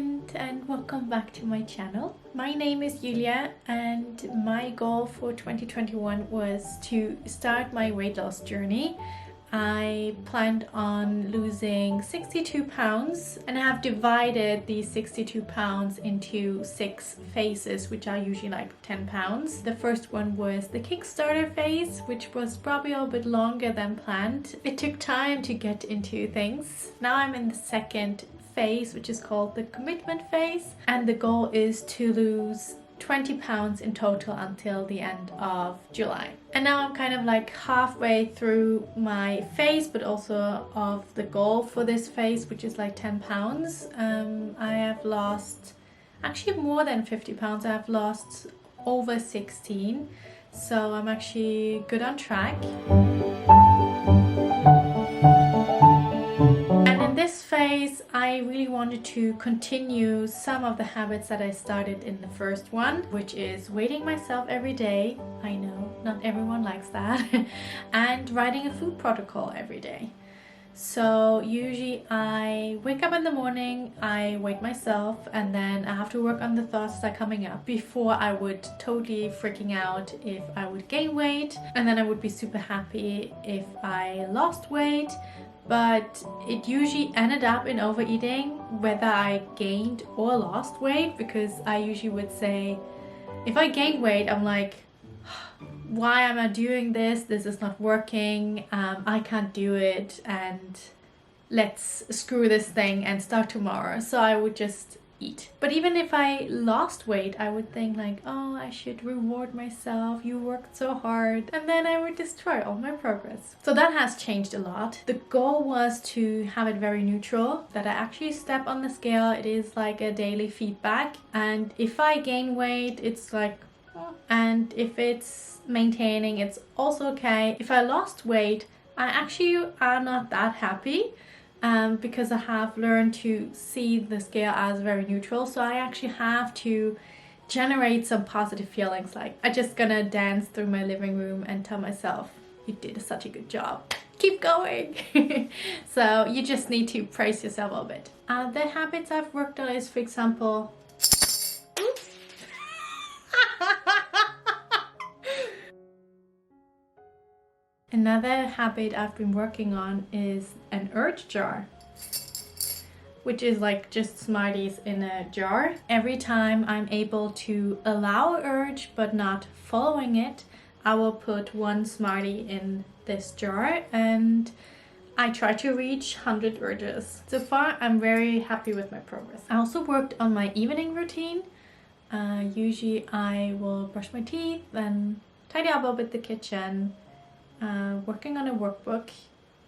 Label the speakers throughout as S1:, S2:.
S1: friend, and welcome back to my channel. My name is Julia and my goal for 2021 was to start my weight loss journey. I planned on losing 62 pounds and I have divided these 62 pounds into 6 phases, which are usually like 10 pounds. The first one was the Kickstarter phase, which was probably a bit longer than planned. It took time to get into things. Now I'm in the second phase, which is called the commitment phase, and the goal is to lose 20 pounds in total until the end of July. And now I'm kind of like halfway through my phase, but also of the goal for this phase, which is like 10 pounds. I have lost actually more than 50 pounds. I've lost over 16, so I'm actually good on track. This phase, I really wanted to continue some of the habits that I started in the first one, which is weighting myself every day. I know not everyone likes that. And writing a food protocol every day. So usually I wake up in the morning, I weigh myself, and then I have to work on the thoughts that are coming up. Before, I would totally freaking out if I would gain weight, and then I would be super happy if I lost weight. But it usually ended up in overeating, whether I gained or lost weight, because I usually would say, if I gain weight, I'm like, why am I doing this? This is not working. I can't do it, and let's screw this thing and start tomorrow. So I would just eat. But even if I lost weight, I would think like, oh, I should reward myself, you worked so hard, and then I would destroy all my progress. So that has changed a lot. The goal was to have it very neutral, that I actually step on the scale. It is like a daily feedback, and if I gain weight, it's like, and if it's maintaining, it's also okay. If I lost weight, I actually am not that happy. Because I have learned to see the scale as very neutral, so I actually have to generate some positive feelings, like I'm just gonna dance through my living room and tell myself, you did such a good job, keep going. So you just need to praise yourself a little bit. The habits I've worked on is, for example, another habit I've been working on is an urge jar, which is like just Smarties in a jar. Every time I'm able to allow urge but not following it, I will put one Smartie in this jar and I try to reach 100 urges. So far, I'm very happy with my progress. I also worked on my evening routine. Usually I will brush my teeth, then tidy up a bit the kitchen, working on a workbook,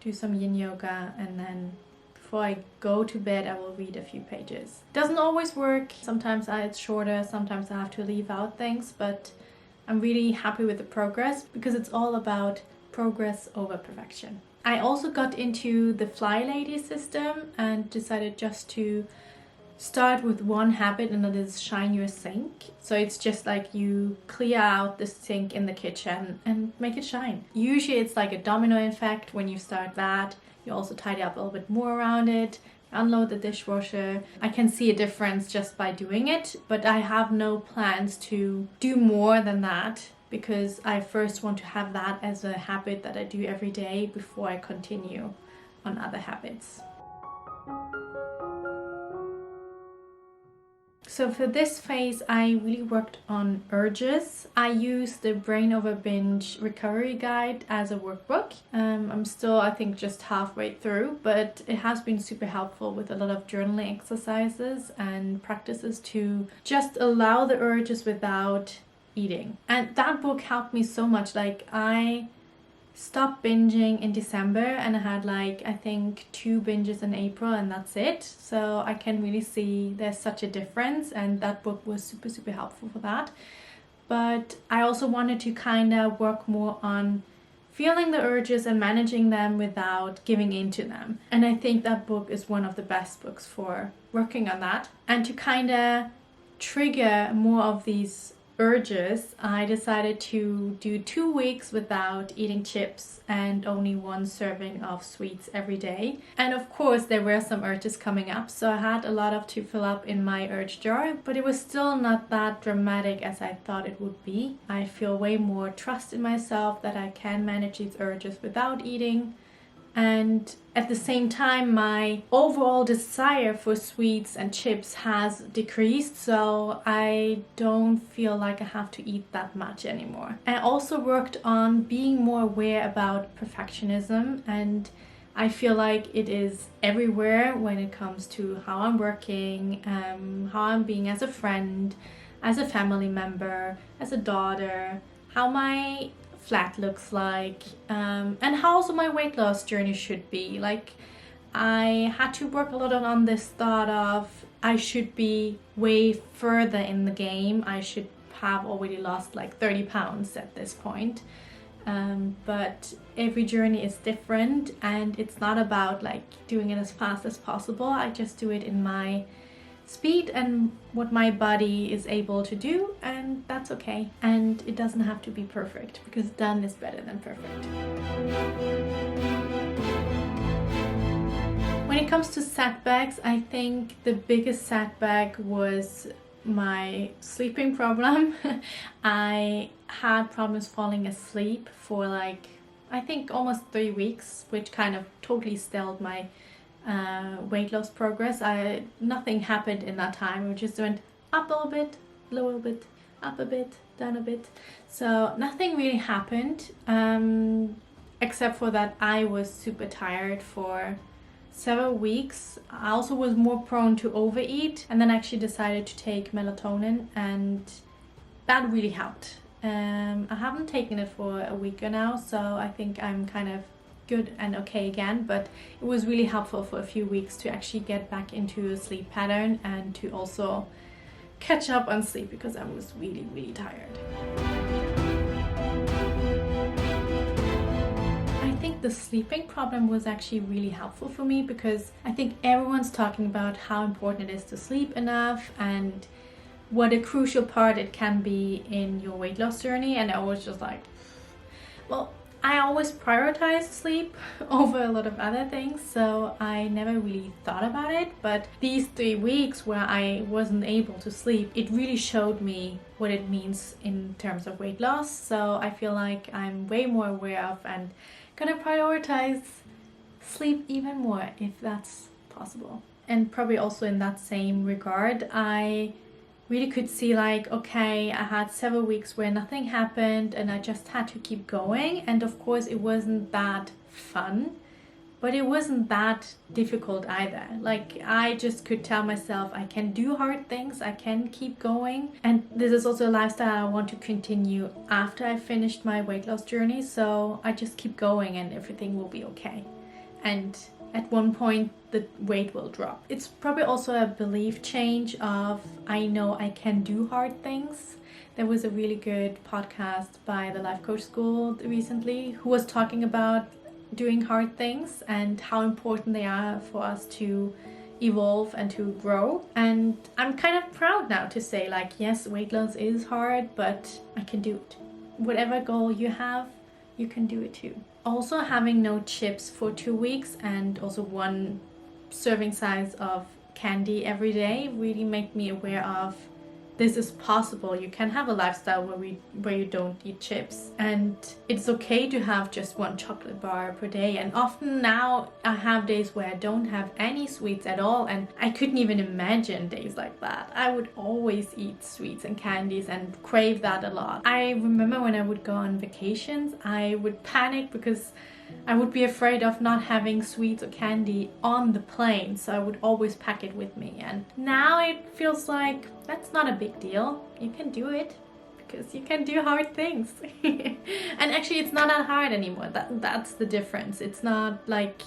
S1: do some yin yoga, and then before I go to bed I will read a few pages. Doesn't always work. Sometimes it's shorter, sometimes I have to leave out things, but I'm really happy with the progress because it's all about progress over perfection. I also got into the Fly Lady system and decided just to start with one habit, and that is shine your sink. So it's just like you clear out the sink in the kitchen and make it shine. Usually it's like a domino effect. When you start that, you also tidy up a little bit more around it, unload the dishwasher. I can see a difference just by doing it, but I have no plans to do more than that because I first want to have that as a habit that I do every day before I continue on other habits. So for this phase, I really worked on urges. I used the Brain Over Binge recovery guide as a workbook. I'm still, I think, just halfway through, but it has been super helpful with a lot of journaling exercises and practices to just allow the urges without eating. And that book helped me so much. Like, I stopped binging in December and I had like, I think 2 binges in April, and that's it. So I can really see there's such a difference, and that book was super helpful for that. But I also wanted to kind of work more on feeling the urges and managing them without giving in to them. And I think that book is one of the best books for working on that and to kind of trigger more of these urges, I decided to do 2 weeks without eating chips and only 1 serving of sweets every day. And of course there were some urges coming up, so I had a lot of to fill up in my urge jar, but it was still not that dramatic as I thought it would be. I feel way more trust in myself that I can manage these urges without eating. And at the same time, my overall desire for sweets and chips has decreased, so I don't feel like I have to eat that much anymore. I also worked on being more aware about perfectionism, and I feel like it is everywhere when it comes to how I'm working, how I'm being as a friend, as a family member, as a daughter, how my flat looks like, and how also my weight loss journey should be. Like, I had to work a lot on this thought of I should be way further in the game. I should have already lost like 30 pounds at this point. But every journey is different, and it's not about like doing it as fast as possible. I just do it in my speed and what my body is able to do, and that's okay. And it doesn't have to be perfect, because done is better than perfect. When it comes to setbacks, I think the biggest setback was my sleeping problem. I had problems falling asleep for like, I think almost 3 weeks, which kind of totally stalled my weight loss progress. Nothing happened in that time. It just went up a little bit, lower a bit, up a bit, down a bit. So nothing really happened, except for that I was super tired for several weeks. I also was more prone to overeat, and then actually decided to take melatonin, and that really helped. I haven't taken it for a week now, so I think I'm kind of good and okay again, but it was really helpful for a few weeks to actually get back into a sleep pattern and to also catch up on sleep, because I was really tired. I think the sleeping problem was actually really helpful for me, because I think everyone's talking about how important it is to sleep enough and what a crucial part it can be in your weight loss journey. And I was just like, well, I always prioritize sleep over a lot of other things, so I never really thought about it. But these 3 weeks where I wasn't able to sleep, it really showed me what it means in terms of weight loss. So I feel like I'm way more aware of and gonna prioritize sleep even more if that's possible. And probably also in that same regard, I really could see like, okay, I had several weeks where nothing happened and I just had to keep going. And of course it wasn't that fun, but it wasn't that difficult either. Like, I just could tell myself I can do hard things, I can keep going. And this is also a lifestyle I want to continue after I finished my weight loss journey. So I just keep going and everything will be okay. And at one point the weight will drop. It's probably also a belief change of, I know I can do hard things. There was a really good podcast by the Life Coach School recently who was talking about doing hard things and how important they are for us to evolve and to grow. And I'm kind of proud now to say, like, yes, weight loss is hard, but I can do it. Whatever goal you have, you can do it too. Also, having no chips for 2 weeks and also 1 serving size of candy every day really made me aware of this is possible. You can have a lifestyle where you don't eat chips, and it's okay to have just 1 chocolate bar per day. And often now I have days where I don't have any sweets at all, and I couldn't even imagine days like that. I would always eat sweets and candies and crave that a lot. I remember when I would go on vacations, I would panic because I would be afraid of not having sweets or candy on the plane, so I would always pack it with me. And now it feels like that's not a big deal. You can do it because you can do hard things. And actually it's not that hard anymore. That's the difference. It's not like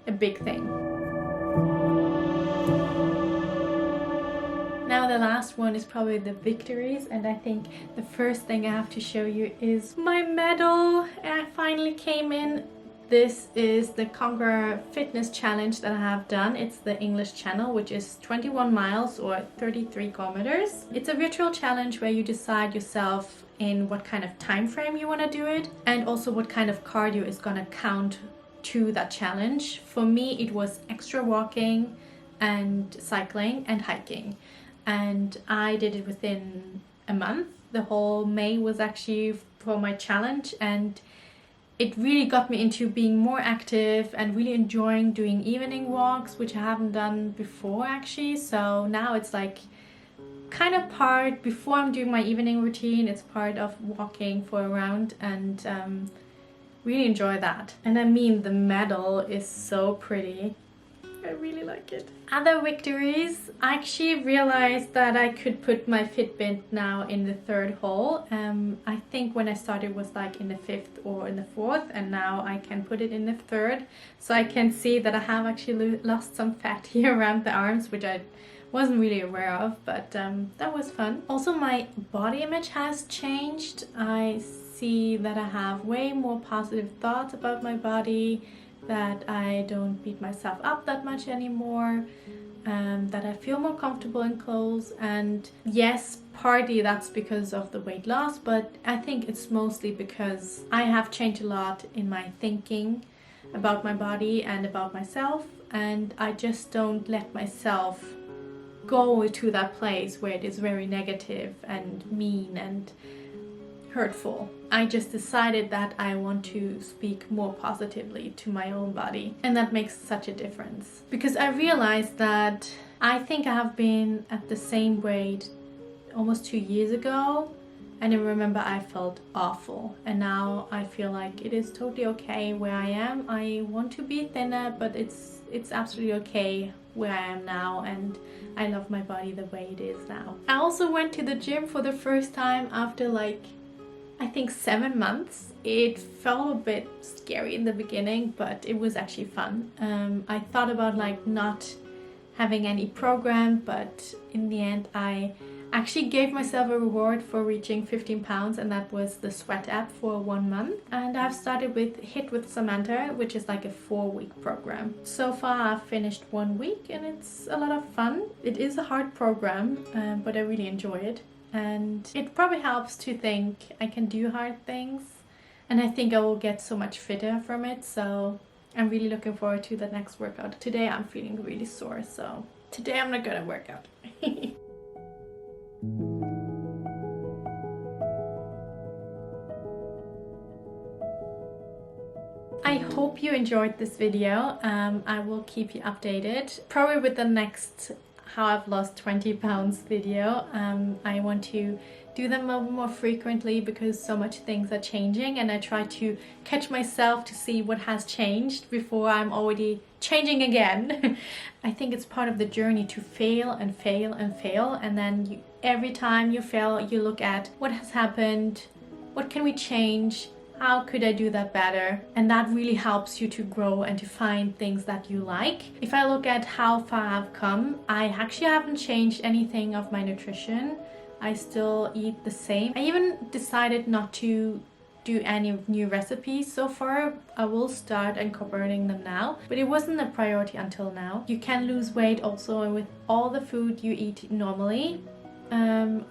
S1: a big thing. Now the last one is probably the victories, and I think the first thing I have to show you is my medal. I finally came in This is the Conquer Fitness Challenge that I have done. It's the English channel, which is 21 miles or 33 kilometers. It's a virtual challenge where you decide yourself in what kind of time frame you want to do it, and also what kind of cardio is going to count to that challenge. For me, it was extra walking and cycling and hiking, and I did it within a month. The whole May was actually for my challenge, and it really got me into being more active and really enjoying doing evening walks, which I haven't done before actually. So now it's like kind of part, before I'm doing my evening routine, it's part of walking for a round, and really enjoy that. And I mean, the medal is so pretty. I really like it. Other victories, I actually realized that I could put my Fitbit now in the third hole. I think when I started was like in the fifth or in the fourth, and now I can put it in the third. So I can see that I have actually lost some fat here around the arms, which I wasn't really aware of, but that was fun. Also, my body image has changed. I see that I have way more positive thoughts about my body, that I don't beat myself up that much anymore, that I feel more comfortable in clothes. And yes, partly that's because of the weight loss, but I think it's mostly because I have changed a lot in my thinking about my body and about myself, and I just don't let myself go to that place where it is very negative and mean and hurtful. I just decided that I want to speak more positively to my own body, and that makes such a difference, because I realized that I think I have been at the same weight almost 2 years ago, and I remember I felt awful, and now I feel like it is totally okay where I am. I want to be thinner, but it's absolutely okay where I am now, and I love my body the way it is now. I also went to the gym for the first time after like I think 7 months. It felt a bit scary in the beginning, but it was actually fun. I thought about like not having any program, but in the end I actually gave myself a reward for reaching 15 pounds, and that was the Sweat app for 1 month. And I've started with Hit with Samantha, which is like a 4-week program. So far I've finished 1 week, and it's a lot of fun. It is a hard program, but I really enjoy it. And it probably helps to think I can do hard things, and I think I will get so much fitter from it. So I'm really looking forward to the next workout. Today I'm feeling really sore, so today I'm not gonna work out. I hope you enjoyed this video. I will keep you updated, probably with the next how I've lost 20 pounds video. I want to do them more frequently because so much things are changing, and I try to catch myself to see what has changed before I'm already changing again. I think it's part of the journey to fail and fail and fail, and then every time you fail, you look at what has happened, what can we change, how could I do that better? And that really helps you to grow and to find things that you like. If I look at how far I've come, I actually haven't changed anything of my nutrition. I still eat the same. I even decided not to do any new recipes so far. I will start incorporating them now, but it wasn't a priority until now. You can lose weight also with all the food you eat normally.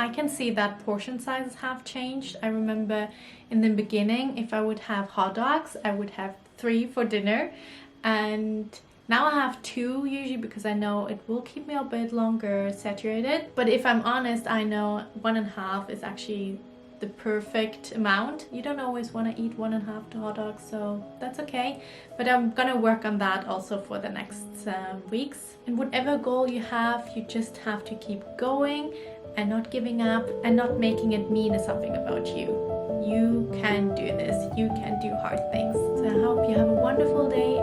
S1: I can see that portion sizes have changed. I remember in the beginning, if I would have hot dogs, I would have 3 for dinner, and now I have 2 usually because I know it will keep me a bit longer saturated. But if I'm honest, I know 1.5 is actually the perfect amount. You don't always want to eat 1.5 hot dogs, so that's okay. But I'm gonna work on that also for the next weeks. And whatever goal you have, you just have to keep going and not giving up and not making it mean something about you. You can do this. You can do hard things. So I hope you have a wonderful day.